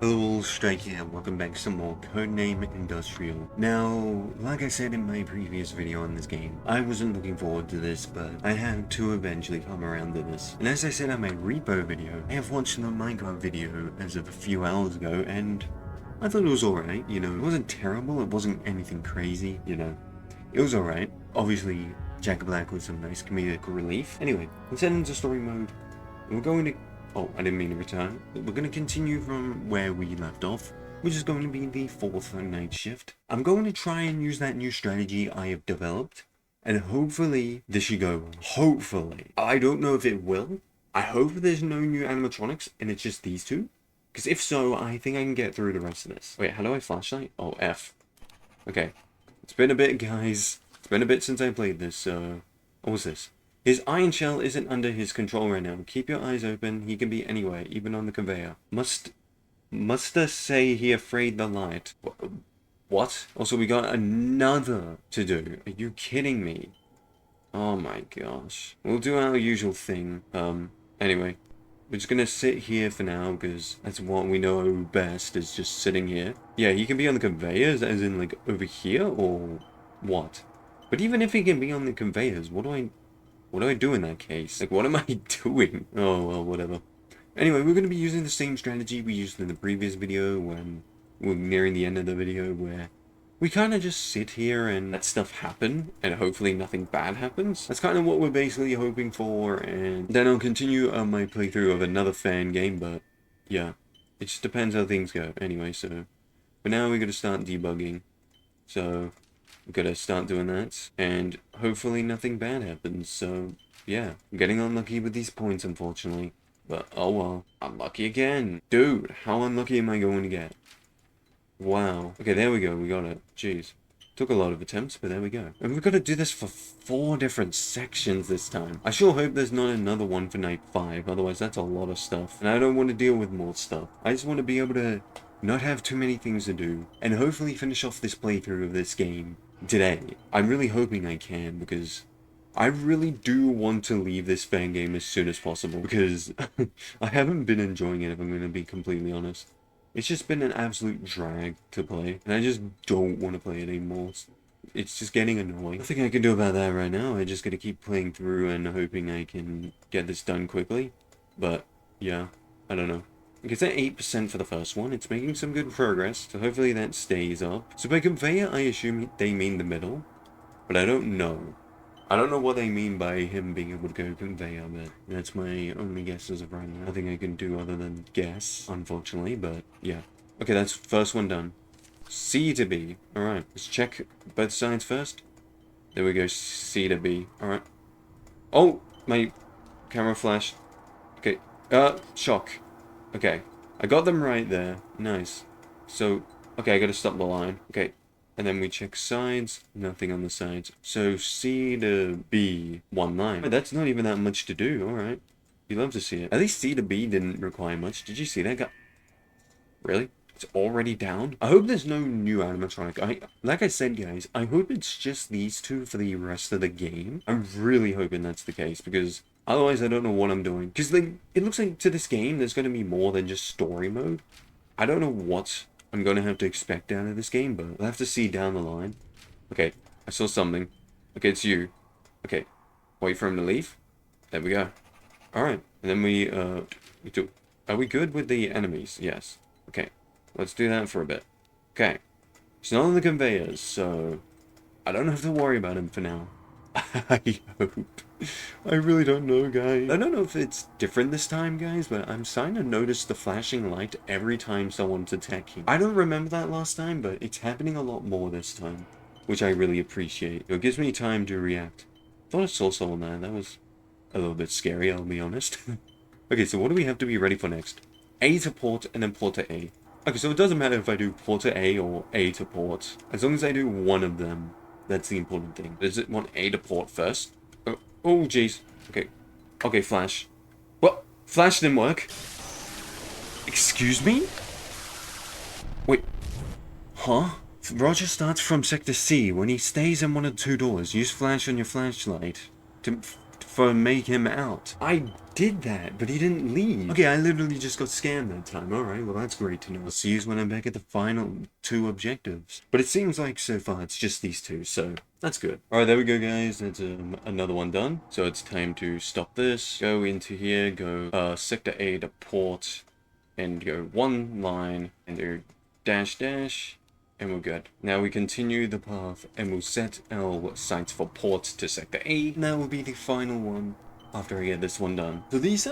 Hello, Strike here, welcome back to some more Codename Industrial. Now, like I said in my previous video on this game, I wasn't looking forward to this, but I had to eventually come around to this. And as I said on my repo video, I have watched the Minecraft video as of a few hours ago, and I thought it was alright, it wasn't terrible, it wasn't anything crazy, it was alright. Obviously, Jack Black was some nice comedic relief. Anyway, let's head into story mode. We're going to... Oh, I didn't mean to return. We're going to continue from where we left off, which is going to be the fourth night shift. I'm going to try and use that new strategy I have developed, and hopefully this should go well. Hopefully. I don't know if it will. I hope there's no new animatronics and it's just these two. Because if so, I think I can get through the rest of this. Wait, how do I flashlight? Oh, F. Okay. It's been a bit, guys. It's been a bit since I played this, so... What was this? His iron shell isn't under his control right now. Keep your eyes open. He can be anywhere, even on the conveyor. Musta say he afraid the light. What? Also, we got another to do. Are you kidding me? Oh my gosh. We'll do our usual thing. Anyway. We're just gonna sit here for now, because that's what we know best, is just sitting here. Yeah, he can be on the conveyors, as in, like, over here, or what? But even if he can be on the conveyors, what do I do in that case? Like, what am I doing? Oh, well, whatever. Anyway, we're going to be using the same strategy we used in the previous video when we're nearing the end of the video, where we kind of just sit here and let stuff happen, and hopefully nothing bad happens. That's kind of what we're basically hoping for, and then I'll continue on my playthrough of another fan game, but yeah, it just depends how things go. Anyway, so for now we're going to start debugging, so I'm gonna start doing that, and hopefully nothing bad happens, so yeah. I'm getting unlucky with these points, unfortunately. But oh well. Unlucky again! Dude, how unlucky am I going to get? Wow. Okay, there we go, we got it. Jeez. Took a lot of attempts, but there we go. And we've got to do this for 4 different sections this time. I sure hope there's not another one for night 5, otherwise that's a lot of stuff. And I don't want to deal with more stuff. I just want to be able to not have too many things to do, and hopefully finish off this playthrough of this game today. I'm really hoping I can, because I really do want to leave this fan game as soon as possible, because I haven't been enjoying it, if I'm going to be completely honest. It's just been an absolute drag to play, and I just don't want to play it anymore. It's just getting annoying. Nothing I can do about that right now. I just gotta keep playing through and hoping I can get this done quickly. But, yeah, I don't know. It's at 8% for the first one. It's making some good progress, so hopefully that stays up. So by conveyor, I assume they mean the middle, but I don't know. I don't know what they mean by him being able to go conveyor, but that's my only guess as of right now. Nothing I can do other than guess, unfortunately, but yeah. Okay, that's first one done. C to B. Alright, let's check both sides first. There we go, C to B. Alright. Oh, my camera flashed. Okay, shock. Okay, I got them right there. Nice. So, okay, I gotta stop the line. Okay, and then we check sides. Nothing on the sides. So, C to B, 1 line. But that's not even that much to do, alright. You love to see it. At least C to B didn't require much. Did you see that guy? Really? It's already down? I hope there's no new animatronic. Like I said, guys, I hope it's just these two for the rest of the game. I'm really hoping that's the case, because otherwise I don't know what I'm doing. Because like, it looks like to this game, there's going to be more than just story mode. I don't know what I'm going to have to expect out of this game, but we'll have to see down the line. Okay, I saw something. Okay, it's you. Okay, wait for him to leave. There we go. Alright, and then we do... Are we good with the enemies? Yes. Okay, let's do that for a bit. Okay, he's not on the conveyors, so I don't have to worry about him for now. I hope. I really don't know, guys. I don't know if it's different this time, guys, but I'm starting to notice the flashing light every time someone's attacking. I don't remember that last time, but it's happening a lot more this time, which I really appreciate. It gives me time to react. Thought I saw someone there. That was a little bit scary, I'll be honest. Okay, so what do we have to be ready for next? A to port, and then port to A. Okay, so it doesn't matter if I do port to A or A to port. As long as I do one of them, that's the important thing. Does it want A to port first? Oh, jeez. Okay. Okay, flash. What? Flash didn't work. Excuse me? Wait. Huh? Roger starts from sector C. When he stays in one of the 2 doors, use flash on your flashlight to for make him out. I did that, but he didn't leave. Okay, I literally just got scammed that time. Alright, well that's great to know. I'll see you when I'm back at the final 2 objectives. But it seems like so far it's just these 2, so that's good. Alright, there we go guys, that's another one done. So it's time to stop this, go into here, go sector A to port, and go 1 line, and do dash dash, and we're good. Now we continue the path, and we'll set our sights for port to sector A, and that will be the final one after I get this one done. So these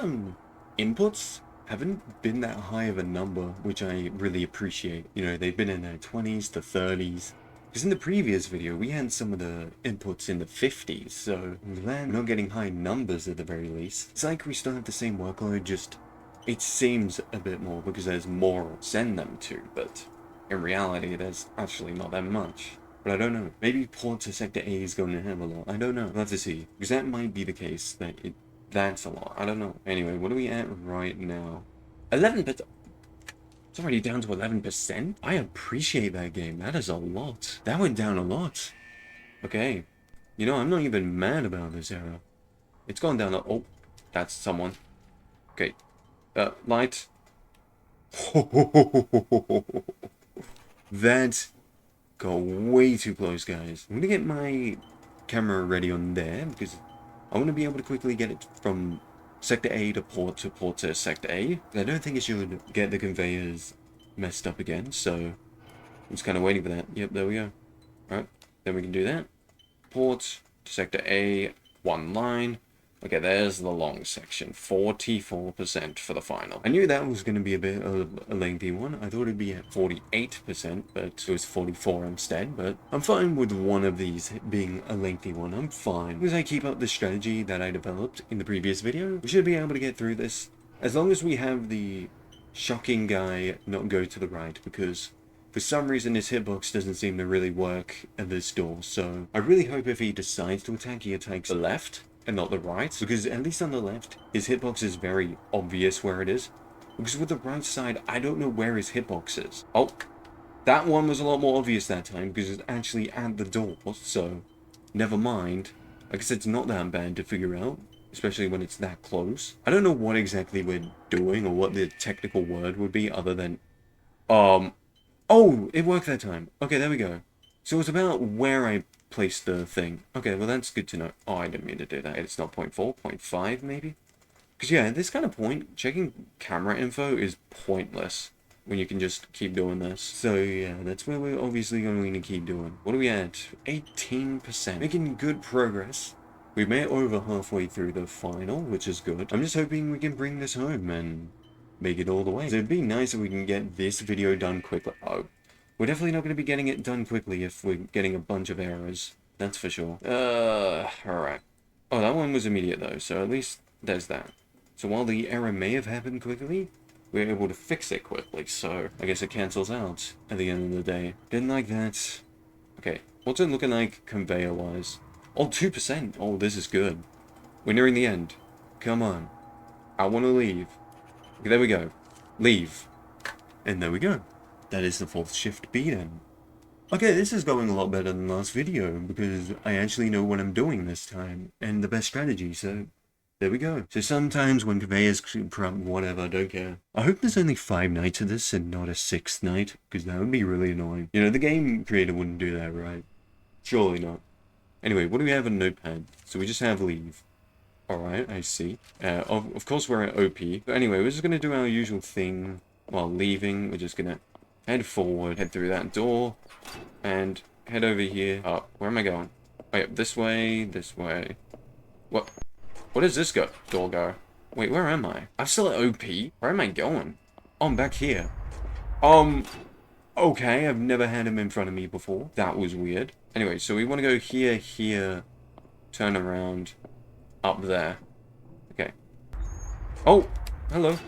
inputs haven't been that high of a number, which I really appreciate. You know, they've been in their 20s to 30s. Because in the previous video, we had some of the inputs in the 50s, so I'm glad we're not getting high numbers at the very least. It's like we still have the same workload, just it seems a bit more because there's more to send them to, but in reality, there's actually not that much. But I don't know. Maybe port to sector A is going to have a lot. I don't know. We'll have to see. Because that might be the case, that that's a lot. I don't know. Anyway, what are we at right now? 11%. It's already down to 11%? I appreciate that game. That is a lot. That went down a lot. Okay. You know, I'm not even mad about this error. It's gone down a... Oh, that's someone. Okay. Light. That got way too close, guys. I'm gonna get my camera ready on there because I want to be able to quickly get it from sector A to port to sector A. I don't think it should get the conveyors messed up again, so I'm just kind of waiting for that. Yep, there we go. Alright, then we can do that. Port to sector A, 1 line. Okay, there's the long section. 44% for the final. I knew that was going to be a bit of a lengthy one. I thought it'd be at 48%, but it was 44 instead. But I'm fine with one of these being a lengthy one. I'm fine. Because I keep up the strategy that I developed in the previous video, we should be able to get through this. As long as we have the shocking guy not go to the right, because for some reason his hitbox doesn't seem to really work at this door. So I really hope if he decides to attack, he attacks the left and not the right, because at least on the left, his hitbox is very obvious where it is. Because with the right side, I don't know where his hitbox is. Oh, that one was a lot more obvious that time, because it's actually at the door, so never mind. I guess it's not that bad to figure out, especially when it's that close. I don't know what exactly we're doing, or what the technical word would be, other than... Oh, it worked that time. Okay, there we go. So it's about where I place the thing. Okay, well that's good to know. Oh, I didn't mean to do that. It's not 0.4, 0.5 maybe? Because yeah, at this kind of point, checking camera info is pointless when you can just keep doing this. So yeah, that's where we're obviously going to keep doing. What are we at? 18%. Making good progress. We've made it over halfway through the final, which is good. I'm just hoping we can bring this home and make it all the way. So it'd be nice if we can get this video done quickly. Oh. We're definitely not going to be getting it done quickly if we're getting a bunch of errors. That's for sure. Alright. Oh, that one was immediate though, so at least there's that. So while the error may have happened quickly, we're able to fix it quickly, so I guess it cancels out at the end of the day. Didn't like that. Okay, what's it looking like conveyor-wise? Oh, 2%. Oh, this is good. We're nearing the end. Come on. I want to leave. Okay, there we go. Leave. And there we go. That is the 4th shift beaten. Okay, this is going a lot better than last video, because I actually know what I'm doing this time, and the best strategy, so there we go. So sometimes when conveyors prompt whatever, I don't care. I hope there's only 5 nights of this and not a 6th night, because that would be really annoying. You know, the game creator wouldn't do that, right? Surely not. Anyway, what do we have in Notepad? So we just have leave. Alright, I see. Of course we're at OP. But anyway, we're just going to do our usual thing while leaving. We're just going to head forward, head through that door, and head over here. Where am I going? Oh, yeah, this way, this way. What? Where does this door go? Wait, where am I? I'm still at OP. Where am I going? Oh, I'm back here. Okay, I've never had him in front of me before. That was weird. Anyway, so we want to go here, here, turn around, up there. Okay. Oh, hello.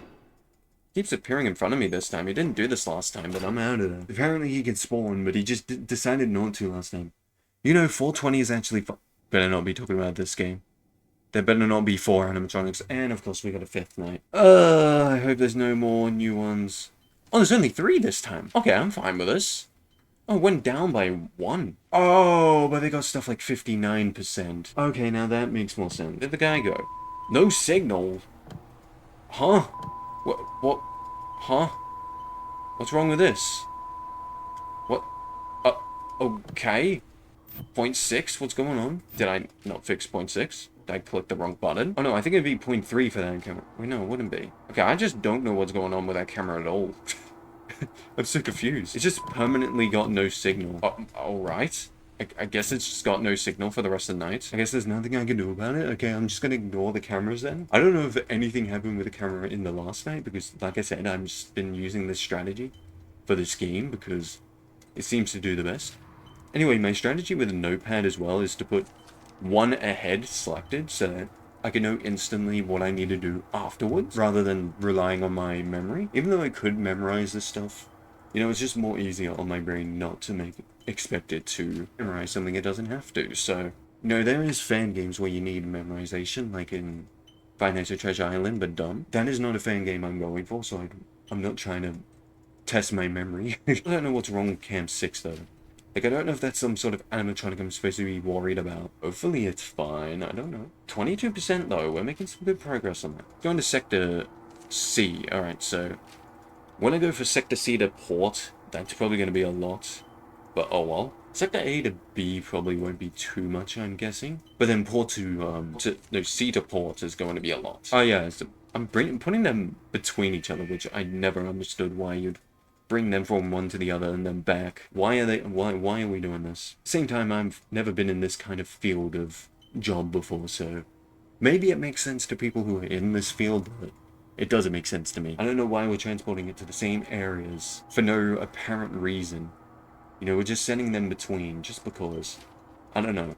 Keeps appearing in front of me this time. He didn't do this last time, but I'm out of there. Apparently he can spawn, but he just decided not to last time. You know, 420 is actually better not be talking about this game. There better not be 4 animatronics, and of course we got a 5th night. I hope there's no more new ones. Oh, there's only 3 this time. Okay, I'm fine with this. Oh, it went down by 1. Oh, but they got stuff like 59%. Okay, now that makes more sense. Where did the guy go? No signal? Huh? What? Huh? What's wrong with this? What? Okay. Point 0.6? What's going on? Did I not fix point 0.6? Did I click the wrong button? Oh no, I think it'd be point 0.3 for that camera. Wait, no, it wouldn't be. Okay, I just don't know what's going on with that camera at all. I'm so confused. It's just permanently got no signal. Alright. I guess it's just got no signal for the rest of the night. I guess there's nothing I can do about it. Okay, I'm just gonna ignore the cameras then. I don't know if anything happened with the camera in the last night, because like I said, I've just been using this strategy for this game because it seems to do the best. Anyway, my strategy with a notepad as well is to put one ahead selected so that I can know instantly what I need to do afterwards rather than relying on my memory. Even though I could memorize this stuff, you know, it's just more easier on my brain not to expect it to memorize something it doesn't have to. So, you know, there is fan games where you need memorization, like in Five Nights at Treasure Island, but dumb. That is not a fan game I'm going for, so I'm not trying to test my memory. I don't know what's wrong with Cam 6 though. Like, I don't know if that's some sort of animatronic I'm supposed to be worried about. Hopefully it's fine, I don't know. 22% though, we're making some good progress on that. Going to Sector C. Alright, so when I go for Sector C to Port, that's probably going to be a lot. But oh well. Sector A to B probably won't be too much, I'm guessing. But then Port no, C to Port is going to be a lot. Oh yeah, so I'm putting them between each other, which I never understood why you'd bring them from one to the other and then back. Why are we doing this? Same time, I've never been in this kind of field of job before, so maybe it makes sense to people who are in this field, but it doesn't make sense to me. I don't know why we're transporting it to the same areas for no apparent reason. You know, we're just sending them between just because. I don't know.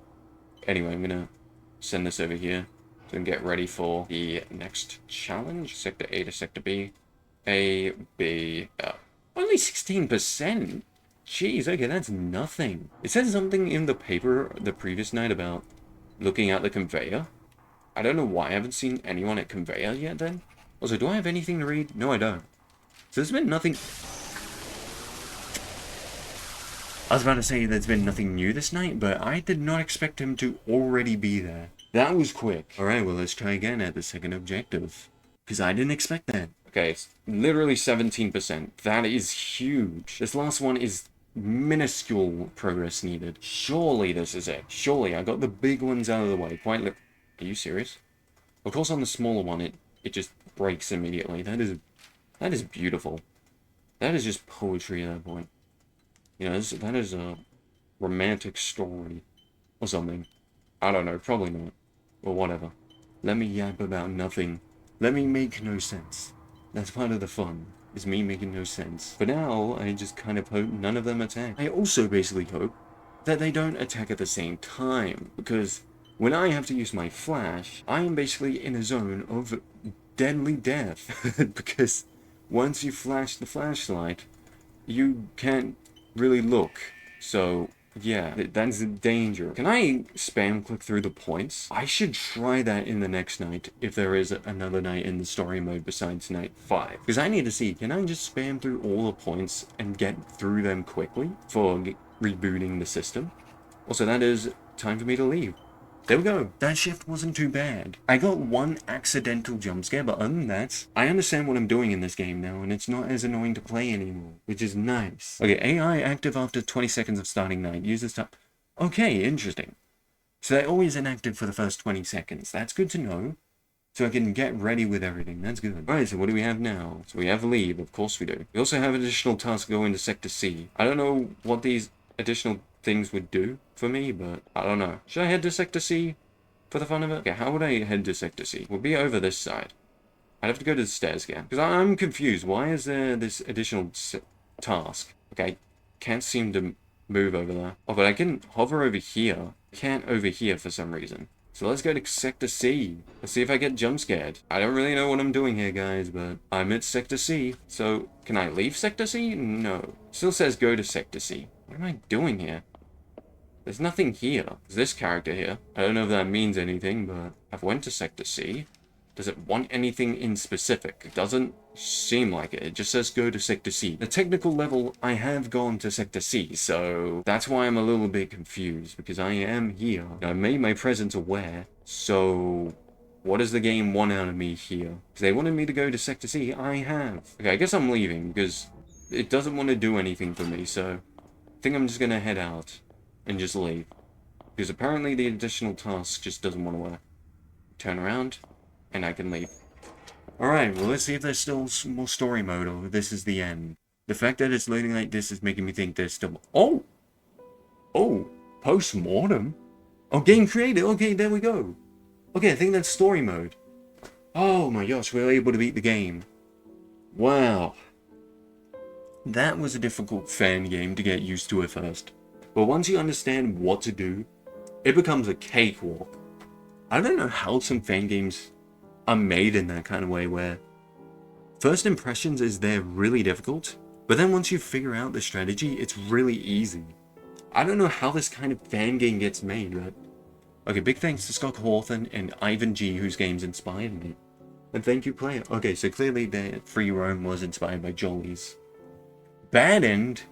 Anyway, I'm gonna send this over here and get ready for the next challenge. Sector A to Sector B. A, B, only 16%? Jeez, okay, that's nothing. It said something in the paper the previous night about looking at the conveyor. I don't know why I haven't seen anyone at conveyor yet then. Also, do I have anything to read? No, I don't. So there's been nothing... I was about to say there's been nothing new this night, but I did not expect him to already be there. That was quick. Alright, well, let's try again at the second objective. Because I didn't expect that. Okay, it's literally 17%. That is huge. This last one is minuscule progress needed. Surely this is it. Surely I got the big ones out of the way. Are you serious? Of course on the smaller one it just breaks immediately. That is beautiful. That is just poetry at that point. You know, that is a romantic story. Or something. I don't know, probably not. Or whatever. Let me yap about nothing. Let me make no sense. That's part of the fun, is me making no sense. For now, I just kind of hope none of them attack. I also basically hope that they don't attack at the same time, because when I have to use my flash, I am basically in a zone of deadly death. Because once you flash the flashlight, you can't really look. So yeah, that's a danger. Can I spam click through the points? I should try that in the next night, if there is another night in the story mode besides night 5. Because I need to see, can I just spam through all the points and get through them quickly for rebooting the system? Also, that is time for me to leave. There we go. That shift wasn't too bad. I got one accidental jump scare, but other than that, I understand what I'm doing in this game now, and it's not as annoying to play anymore, which is nice. Okay, AI active after 20 seconds of starting night. Use this time. Okay, interesting. So they're always inactive for the first 20 seconds. That's good to know. So I can get ready with everything. That's good. Alright, so what do we have now? So we have leave. Of course we do. We also have additional tasks going to Sector C. I don't know what these additional things would do for me, but I don't know. Should I head to Sector C for the fun of it? Okay, how would I head to Sector C? We'll be over this side. I'd have to go to the stairs again. Because I'm confused. Why is there this additional task? Okay, can't seem to move over there. Oh, but I can hover over here. Can't over here for some reason. So let's go to Sector C. Let's see if I get jump scared. I don't really know what I'm doing here, guys, but I'm at Sector C. So, can I leave Sector C? No. Still says go to Sector C. What am I doing here? There's nothing here. There's this character here. I don't know if that means anything, but I've went to Sector C. Does it want anything in specific? It doesn't seem like it. It just says go to Sector C. The technical level, I have gone to Sector C, so that's why I'm a little bit confused, because I am here. I made my presence aware, so what does the game want out of me here? Because they wanted me to go to Sector C, I have. Okay, I guess I'm leaving, because it doesn't want to do anything for me, so I think I'm just gonna head out and just leave. Because apparently the additional task just doesn't want to work. Turn around, and I can leave. Alright, well let's see if there's still more story mode, or this is the end. The fact that it's loading like this is making me think there's still... Oh! Oh! Post-mortem? Oh, game created! Okay, there we go! Okay, I think that's story mode. Oh my gosh, we were able to beat the game. Wow. That was a difficult fan game to get used to at first. But once you understand what to do, it becomes a cakewalk. I don't know how some fan games are made in that kind of way where first impressions is they're really difficult, but then once you figure out the strategy, it's really easy. I don't know how this kind of fan game gets made, but... Okay, big thanks to Scott Hawthorne and Ivan G, whose games inspired me. And thank you, player. Okay, so clearly the Free Roam was inspired by Jolly's. Bad end?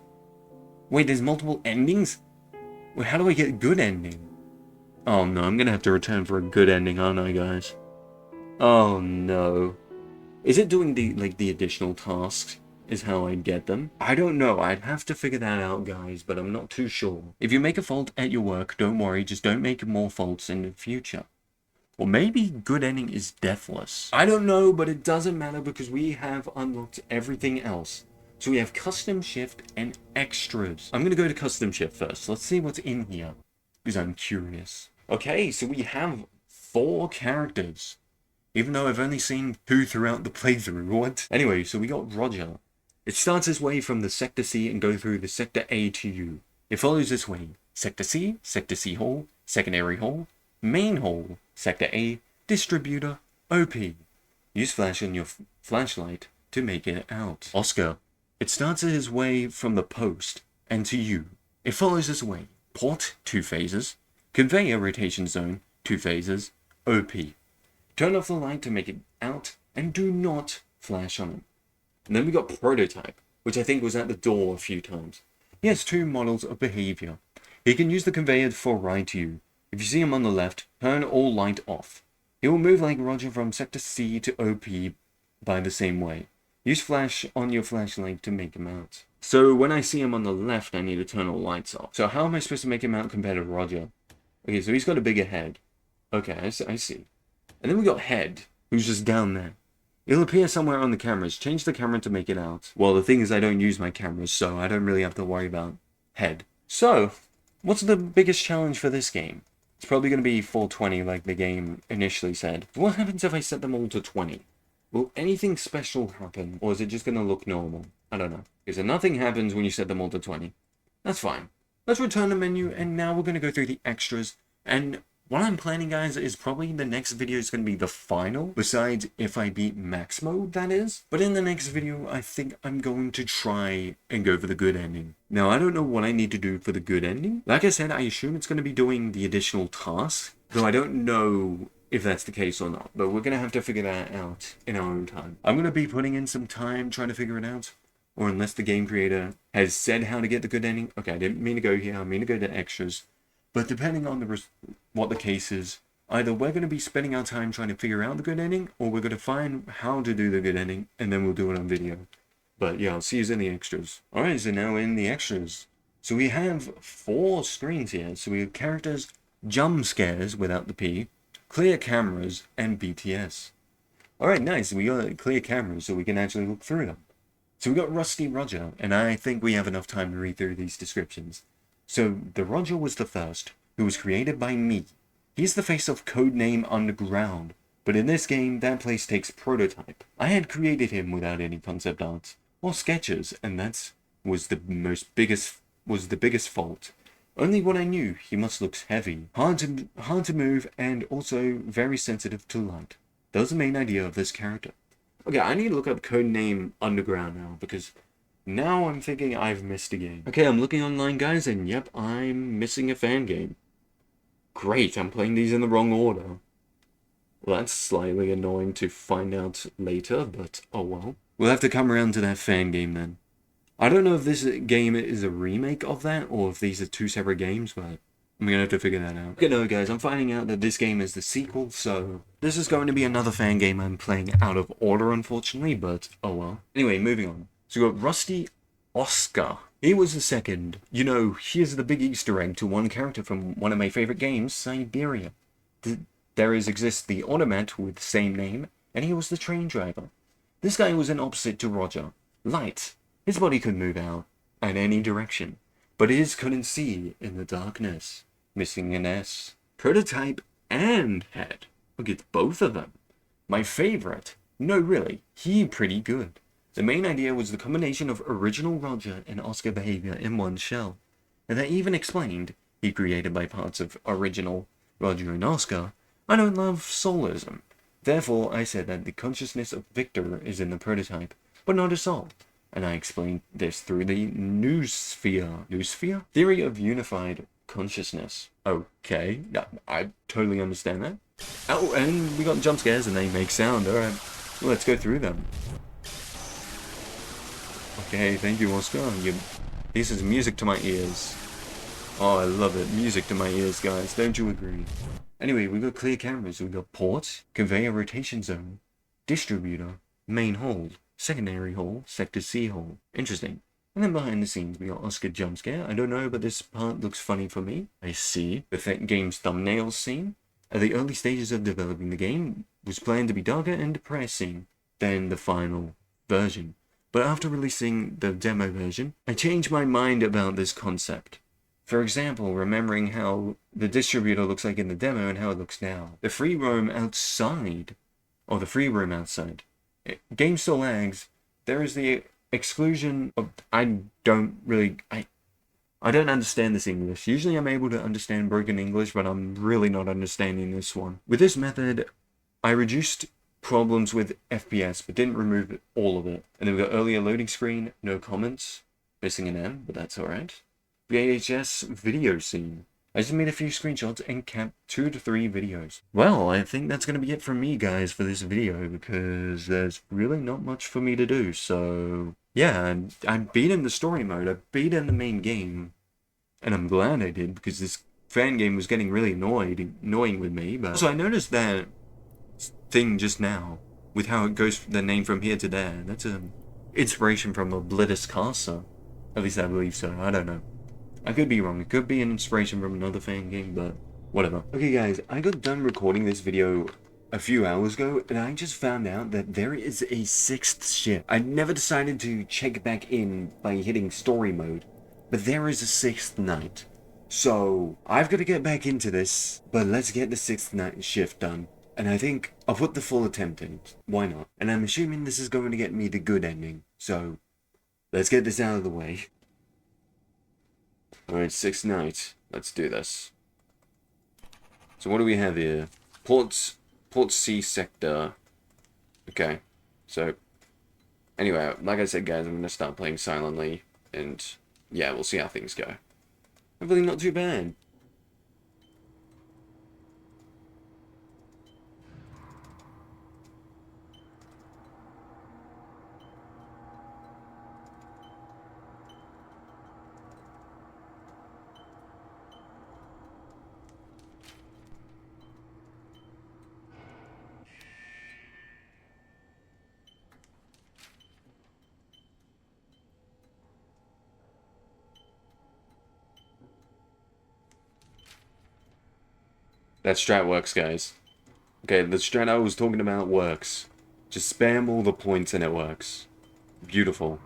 Wait, there's multiple endings? Wait, how do I get a good ending? Oh no, I'm gonna have to return for a good ending, aren't I, guys? Oh no. Is it doing the additional tasks is how I get them? I don't know, I'd have to figure that out, guys, but I'm not too sure. If you make a fault at your work, don't worry, just don't make more faults in the future. Or maybe good ending is deathless. I don't know, but it doesn't matter because we have unlocked everything else. So we have custom shift and extras. I'm gonna go to custom shift first. Let's see what's in here, because I'm curious. Okay, so we have 4 characters. Even though I've only seen 2 throughout the playthrough, what? Anyway, so we got Roger. It starts this way from the Sector C and go through the Sector A to U. It follows this way. Sector C hall, secondary hall, main hall, Sector A, distributor, OP. Use flash on your flashlight to make it out. Oscar. It starts his way from the post and to U. It follows this way. Port, 2 phases. Conveyor rotation zone, 2 phases. OP. Turn off the light to make it out, and do not flash on him. And then we got Prototype, which I think was at the door a few times. He has 2 models of behavior. He can use the conveyor for right U. If you see him on the left, turn all light off. He will move like Roger from Sector C to OP by the same way. Use flash on your flashlight to make him out. So when I see him on the left, I need to turn all lights off. So how am I supposed to make him out compared to Roger? Okay, so he's got a bigger head. Okay, I see. And then we got Head, who's just down there. It'll appear somewhere on the cameras. Change the camera to make it out. Well, the thing is I don't use my cameras, so I don't really have to worry about Head. So, what's the biggest challenge for this game? It's probably going to be 420 like the game initially said. What happens if I set them all to 20? Will anything special happen, or is it just going to look normal? I don't know. Because nothing happens when you set them all to 20. That's fine. Let's return the menu, and now we're going to go through the extras. And what I'm planning, guys, is probably the next video is going to be the final, besides if I beat max mode, that is. But in the next video, I think I'm going to try and go for the good ending. Now, I don't know what I need to do for the good ending. Like I said, I assume it's going to be doing the additional tasks, though I don't know if that's the case or not. But we're going to have to figure that out in our own time. I'm going to be putting in some time trying to figure it out. Or unless the game creator has said how to get the good ending. Okay, I didn't mean to go here. I mean to go to extras. But depending on what the case is, either we're going to be spending our time trying to figure out the good ending, or we're going to find how to do the good ending, and then we'll do it on video. But yeah, I'll see you in the extras. Alright, so now in the extras. So we have 4 screens here. So we have characters, jump scares without the P, clear cameras, and BTS. Alright, nice. We got clear cameras so we can actually look through them. So we got Rusty Roger, and I think we have enough time to read through these descriptions. So, the Roger was the first, who was created by me. He's the face of Codename Underground, but in this game, that place takes Prototype. I had created him without any concept art, or sketches, and that was the biggest fault. Only what I knew, he must look heavy, hard to move, and also very sensitive to light. That was the main idea of this character. Okay, I need to look up Codename Underground now, because now I'm thinking I've missed a game. Okay, I'm looking online, guys, and yep, I'm missing a fan game. Great, I'm playing these in the wrong order. Well, that's slightly annoying to find out later, but oh well. We'll have to come around to that fan game then. I don't know if this game is a remake of that, or if these are two separate games, but I'm gonna have to figure that out. Okay, no guys, I'm finding out that this game is the sequel, so this is going to be another fan game I'm playing out of order, unfortunately, but oh well. Anyway, moving on. So we got Rusty Oscar. He was the second. You know, here's the big Easter egg to one character from one of my favorite games, Siberia. Exists the automat with the same name, and he was the train driver. This guy was an opposite to Roger. Light. His body could move out at any direction, but his couldn't see in the darkness. Missing an S. Prototype and head. Look, it's both of them. My favorite. No, really, he pretty good. The main idea was the combination of original Roger and Oscar behavior in one shell. And they even explained, he created by parts of original Roger and Oscar. I don't love soulism. Therefore, I said that the consciousness of Victor is in the prototype, but not a soul. And I explained this through the noosphere theory of unified consciousness. Okay, I totally understand that. Oh, and we got jump scares and they make sound. Alright, let's go through them. Okay, thank you, Oscar. This is music to my ears. Oh, I love it. Music to my ears, guys. Don't you agree? Anyway, we got clear cameras. We got port, conveyor rotation zone, distributor, main hold, secondary hole, sector C hole. Interesting. And then behind the scenes, we got Oscar jump scare. I don't know, but this part looks funny for me. I see. The game's thumbnails scene. At the early stages of developing the game, was planned to be darker and depressing than the final version. But after releasing the demo version, I changed my mind about this concept. For example, remembering how the distributor looks like in the demo and how it looks now. The free roam outside, or the free room outside. Game still lags. There is the exclusion of, I don't understand this English. Usually I'm able to understand broken English, but I'm really not understanding this one. With this method, I reduced problems with FPS, but didn't remove all of it. And then we got earlier loading screen, no comments, missing an M, but that's alright. VHS video scene. I just made a few screenshots and capped 2 to 3 videos. Well, I think that's going to be it from me, guys, for this video, because there's really not much for me to do, so yeah, I beat in the story mode, I beat in the main game, and I'm glad I did, because this fan game was getting really annoying with me, but also I noticed that thing just now, with how it goes, the name from here to there, that's an inspiration from Oblitus Casa. At least I believe so, I don't know. I could be wrong, it could be an inspiration from another fan game, but whatever. Okay guys, I got done recording this video a few hours ago, and I just found out that there is a 6th ship. I never decided to check back in by hitting story mode, but there is a 6th night. So, I've got to get back into this, but let's get the 6th night shift done. And I think I'll put the full attempt in. Why not? And I'm assuming this is going to get me the good ending, so let's get this out of the way. Alright, 6th night. Let's do this. So what do we have here? Port C sector. Okay. So, anyway, like I said, guys, I'm going to start playing silently. And, yeah, we'll see how things go. Hopefully not too bad. That strat works, guys. Okay, the strat I was talking about works. Just spam all the points and it works. Beautiful.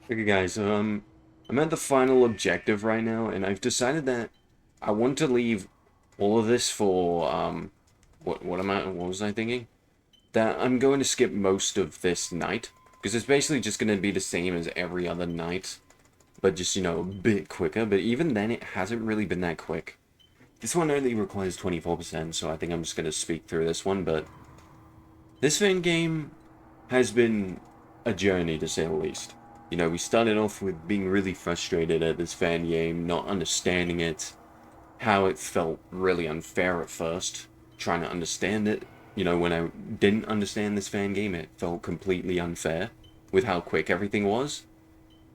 Okay guys, I'm at the final objective right now, and I've decided that I want to leave all of this for, what was I thinking? That I'm going to skip most of this night, because it's basically just going to be the same as every other night, but just, you know, a bit quicker, but even then it hasn't really been that quick. This one only requires 24%, so I think I'm just going to speak through this one, but this fan game has been a journey, to say the least. You know, we started off with being really frustrated at this fan game, not understanding it, how it felt really unfair at first, trying to understand it. You know, when I didn't understand this fan game, it felt completely unfair with how quick everything was.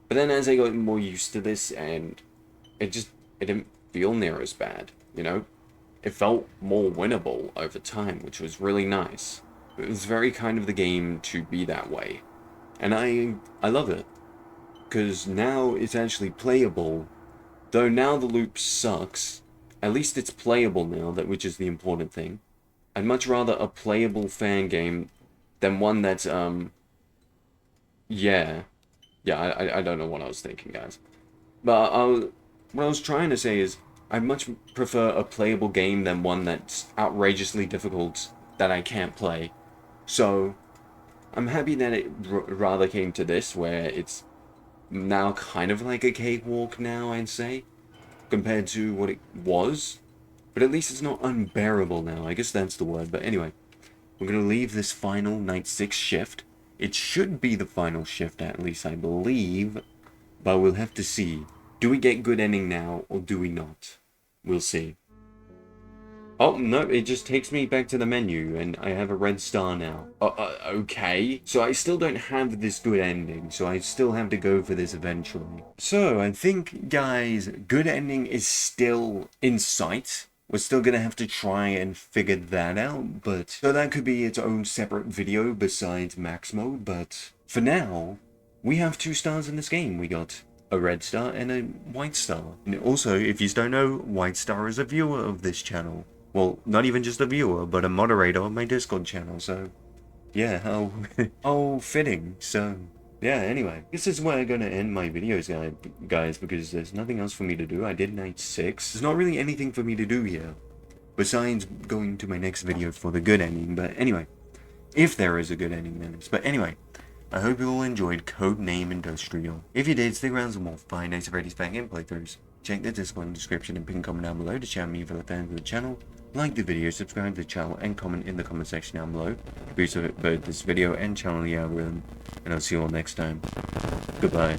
But then as I got more used to this, and it didn't feel near as bad, you know? It felt more winnable over time, which was really nice. It was very kind of the game to be that way. And I love it. Because now it's actually playable. Though now the loop sucks, at least it's playable now, which is the important thing. I'd much rather a playable fan game than one that's, yeah. Yeah, I don't know what I was thinking, guys. But what I was trying to say is, I much prefer a playable game than one that's outrageously difficult that I can't play. So, I'm happy that it rather came to this, where it's now kind of like a cakewalk now, I'd say, compared to what it was. But at least it's not unbearable now, I guess that's the word. But anyway, we're going to leave this final night 6 shift. It should be the final shift, at least I believe, but we'll have to see. Do we get good ending now, or do we not? We'll see. Oh, no, it just takes me back to the menu, and I have a red star now. Okay. So I still don't have this good ending, so I still have to go for this eventually. So, I think, guys, good ending is still in sight. We're still gonna have to try and figure that out, but... So that could be its own separate video besides max mode, but... For now, we have 2 stars in this game. We got a red star and a white star. And also, if you don't know, white star is a viewer of this channel. Well, not even just a viewer, but a moderator on my Discord channel, so... Yeah, how... how fitting, so... Yeah, anyway, this is where I'm gonna end my videos, guys, because there's nothing else for me to do. I did night 6. There's not really anything for me to do here, besides going to my next video for the good ending, but anyway. If there is a good ending, then it's... But anyway, I hope you all enjoyed Codename Industrial. If you did, stick around some more 5 Nights at Freddy's Fangame playthroughs. Check the Discord description and pin comment down below to chat me for the fans of the channel. Like the video, subscribe to the channel, and comment in the comment section down below. Boost both this video and channel the algorithm. And I'll see you all next time. Goodbye.